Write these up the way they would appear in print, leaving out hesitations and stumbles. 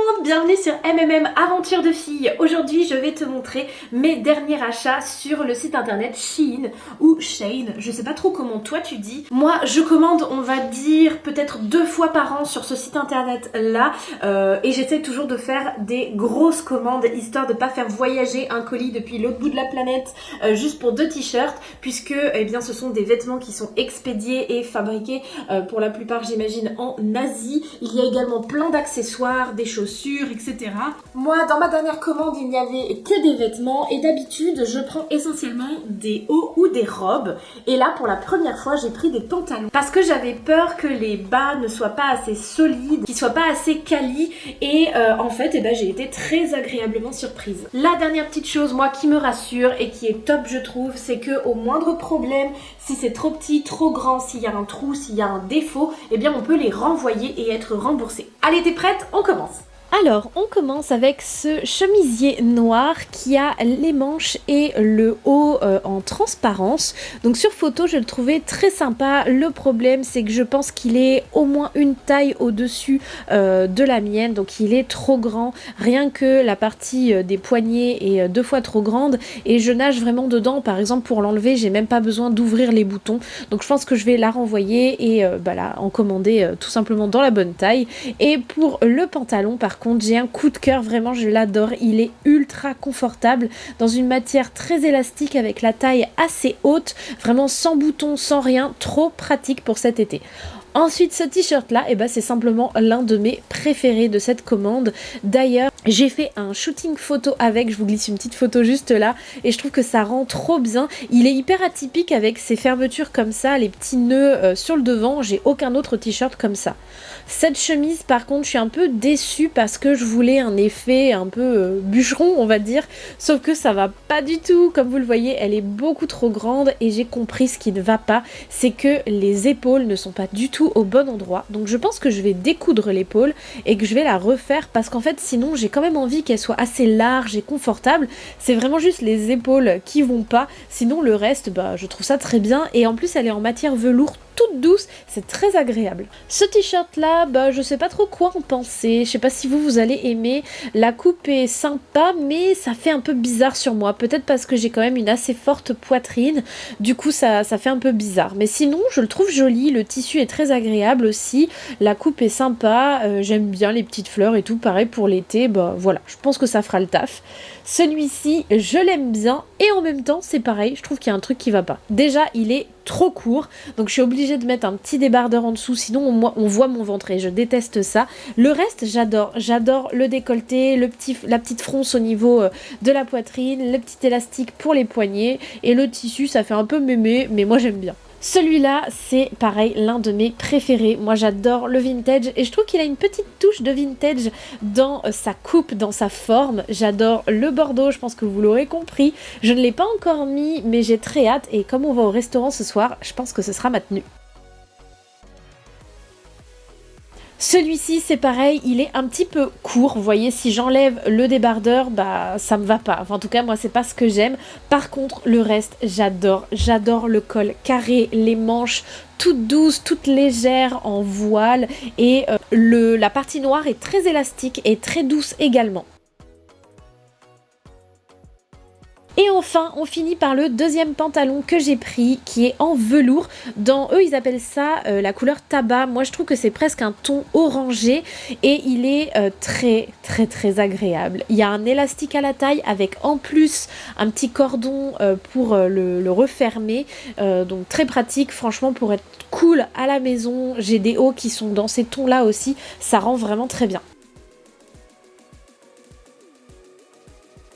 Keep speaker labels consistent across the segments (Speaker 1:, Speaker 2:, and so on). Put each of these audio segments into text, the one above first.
Speaker 1: monde, bienvenue sur MMM Aventure de filles. Aujourd'hui je vais te montrer mes derniers achats sur le site internet Shein ou Shein, je sais pas trop comment toi tu dis. Moi je commande on va dire peut-être 2 fois par an sur ce site internet là et j'essaie toujours de faire des grosses commandes histoire de pas faire voyager un colis depuis l'autre bout de la planète juste pour 2 t-shirts, puisque eh bien ce sont des vêtements qui sont expédiés et fabriqués pour la plupart j'imagine en Asie. Il y a également plein d'accessoires, des chaussures, etc. Moi, dans ma dernière commande, il n'y avait que des vêtements et d'habitude, je prends essentiellement des hauts ou des robes. Et là, pour la première fois, j'ai pris des pantalons parce que j'avais peur que les bas ne soient pas assez solides, qu'ils soient pas assez quali et en fait, eh ben, j'ai été très agréablement surprise. La dernière petite chose, moi, qui me rassure et qui est top, je trouve, c'est que au moindre problème, si c'est trop petit, trop grand, s'il y a un trou, s'il y a un défaut, eh bien, on peut les renvoyer et être remboursé. Allez, t'es prête? On commence! Alors, on commence avec ce chemisier noir qui a les manches et le haut en transparence. Donc sur photo, je le trouvais très sympa. Le problème, c'est que je pense qu'il est au moins une taille au-dessus de la mienne. Donc il est trop grand. Rien que la partie des poignets est 2 fois trop grande. Et je nage vraiment dedans. Par exemple, pour l'enlever, j'ai même pas besoin d'ouvrir les boutons. Donc je pense que je vais la renvoyer et là, en commander tout simplement dans la bonne taille. Et pour le pantalon, par contre, j'ai un coup de cœur, vraiment je l'adore, il est ultra confortable dans une matière très élastique avec la taille assez haute, vraiment sans boutons, sans rien, trop pratique pour cet été. Ensuite, ce t-shirt là, eh ben, c'est simplement l'un de mes préférés de cette commande. D'ailleurs, j'ai fait un shooting photo avec, je vous glisse une petite photo juste là, et je trouve que ça rend trop bien. Il est hyper atypique avec ses fermetures comme ça, les petits nœuds sur le devant, j'ai aucun autre t-shirt comme ça. Cette chemise par contre, je suis un peu déçue parce que je voulais un effet un peu bûcheron, on va dire, sauf que ça va pas du tout. Comme vous le voyez, elle est beaucoup trop grande et j'ai compris ce qui ne va pas, c'est que les épaules ne sont pas du tout au bon endroit. Donc je pense que je vais découdre l'épaule et que je vais la refaire parce qu'en fait sinon j'ai quand même envie qu'elle soit assez large et confortable. C'est vraiment juste les épaules qui vont pas, sinon le reste bah je trouve ça très bien et en plus elle est en matière velours toute douce, c'est très agréable. Ce t-shirt là, bah je sais pas trop quoi en penser, je sais pas si vous allez aimer, la coupe est sympa mais ça fait un peu bizarre sur moi, peut-être parce que j'ai quand même une assez forte poitrine, du coup ça fait un peu bizarre, mais sinon je le trouve joli, le tissu est très agréable aussi, la coupe est sympa, j'aime bien les petites fleurs et tout, pareil pour l'été, bah voilà, je pense que ça fera le taf. Celui-ci, je l'aime bien et en même temps c'est pareil, je trouve qu'il y a un truc qui va pas. Déjà il est trop court, donc je suis obligée de mettre un petit débardeur en dessous, sinon on voit mon ventre et je déteste ça. Le reste j'adore le décolleté, la petite fronce au niveau de la poitrine, le petit élastique pour les poignets et le tissu ça fait un peu mémé mais moi j'aime bien. Celui-là, c'est pareil, l'un de mes préférés. Moi, j'adore le vintage et je trouve qu'il a une petite touche de vintage dans sa coupe, dans sa forme. J'adore le bordeaux, je pense que vous l'aurez compris. Je ne l'ai pas encore mis, mais j'ai très hâte et comme on va au restaurant ce soir, je pense que ce sera ma tenue. Celui-ci c'est pareil, il est un petit peu court, vous voyez si j'enlève le débardeur, bah ça me va pas, enfin en tout cas moi c'est pas ce que j'aime. Par contre le reste j'adore le col carré, les manches toutes douces, toutes légères en voile et la partie noire est très élastique et très douce également. Et enfin, on finit par le deuxième pantalon que j'ai pris, qui est en velours. Dans eux, ils appellent ça la couleur tabac. Moi, je trouve que c'est presque un ton orangé et il est très agréable. Il y a un élastique à la taille avec en plus un petit cordon pour le refermer. Donc très pratique, franchement, pour être cool à la maison. J'ai des hauts qui sont dans ces tons-là aussi. Ça rend vraiment très bien.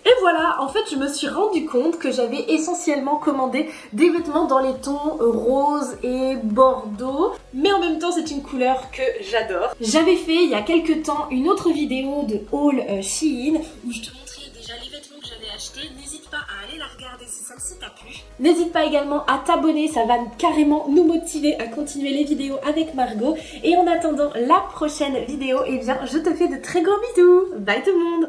Speaker 1: Et voilà, en fait je me suis rendu compte que j'avais essentiellement commandé des vêtements dans les tons rose et bordeaux, mais en même temps c'est une couleur que j'adore. J'avais fait il y a quelques temps une autre vidéo de haul Shein où je te montrais déjà les vêtements que j'avais achetés. N'hésite pas à aller la regarder si celle-ci t'a plu. N'hésite pas également à t'abonner, ça va carrément nous motiver à continuer les vidéos avec Margot. Et en attendant la prochaine vidéo, eh bien je te fais de très gros bisous. Bye tout le monde!